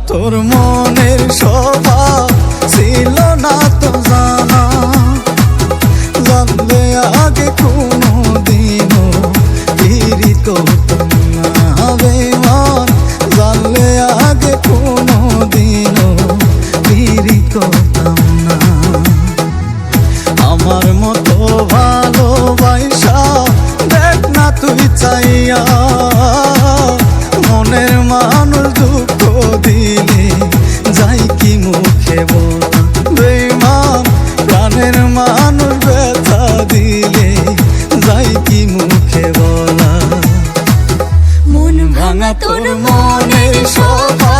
তোর মনের শোভা ছিল না তো জানা, জানলে আগে কোনো দিনও পিরিত করতাম না বেঈমান, জানলে আগে কোনো দিনও পিরিত করতাম না। আমার মতো ভালোবাসা দেখ না তুই চাইয়া, মনের মানুষ দুঃখ দিলে যাই কি মুখে বলা বেঈমান, প্রাণের মানুষ ব্যথা দিলে যাই কি মুখে বলা। মন ভাঙা তোর মনের শোভা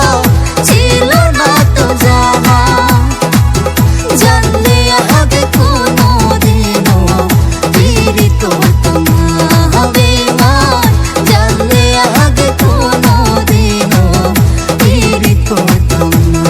ছিল না তো জানা, জানলে আগে কোনো দিনও পিরিত করতাম না বেঈমান, জানলে আগে কোনো দিনও পিরিত করতাম না।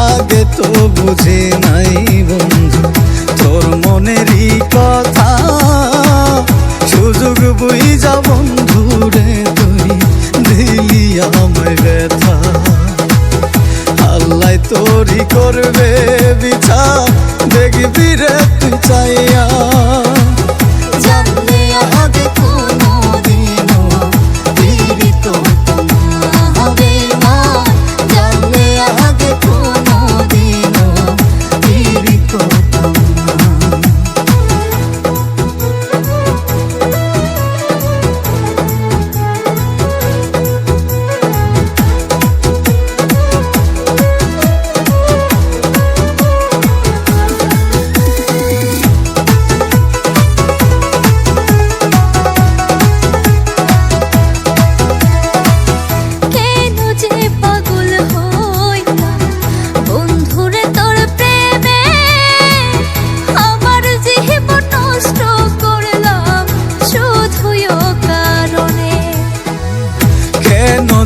আগে তো বুঝি নাই বন্ধু তোর মনেরই কথা, সুযোগ বুঝা বন্ধু রে তুই দিলি আমায় ব্যথা। আল্লাহ তোরই করবে বিচার দেখবি রে তুই চাইয়া, জানলে আগে কোনো দিনও পিরিত করতাম না বেঈমান, জানলে আগে কোনো দিনও পিরিত করতাম না।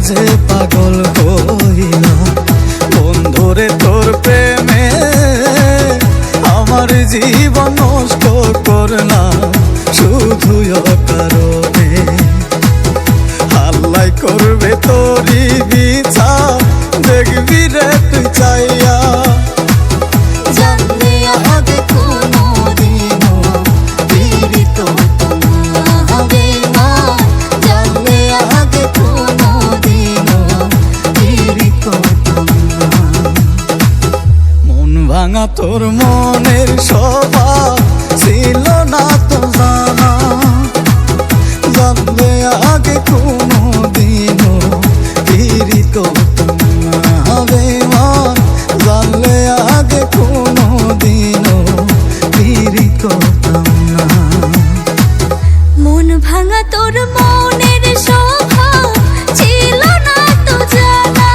যে পাগল হইলাম বন্ধুরে তোর প্রেমে, আমার জীবন নষ্ট করলাম শুধু অকারণে। আল্লাহ করবে তোরই বিচার দেখবি রে তুই চাইয়া, জানলে আগে কোনো দিনও পিরিত করতাম না বেঈমান, জানলে আগে কোনো দিনও পিরিত করতাম না। মন ভাঙা তোর মনের শোভা ছিল না তো জানা, জানলে আগে কোনো দিনও পিরিত করতাম না বেঈমান, জানলে আগে কোনো দিনও পিরিত করতাম না। মন ভাঙা তোর মনের শোভা ছিল না তো জানা,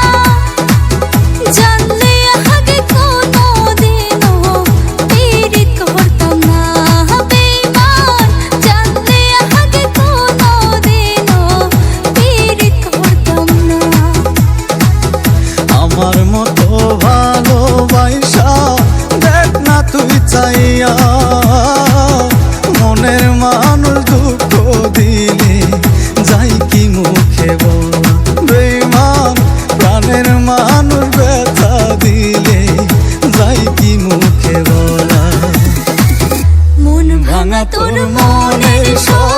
জানলে আগে কোনো দিনও পিরিত করতাম না বেঈমান, জানলে আগে কোনো দিনও পিরিত করতাম না। আমার মতো ভালোবাসা দেখ না তুই চাইয়া, মনের মানুষ দুঃখ দিলে যাই কি মুখে বলা বেঈমান, প্রাণের মানুষ ব্যথা দিলে যাই কি মুখে বলা। মন ভাঙা তোর মনের শোভা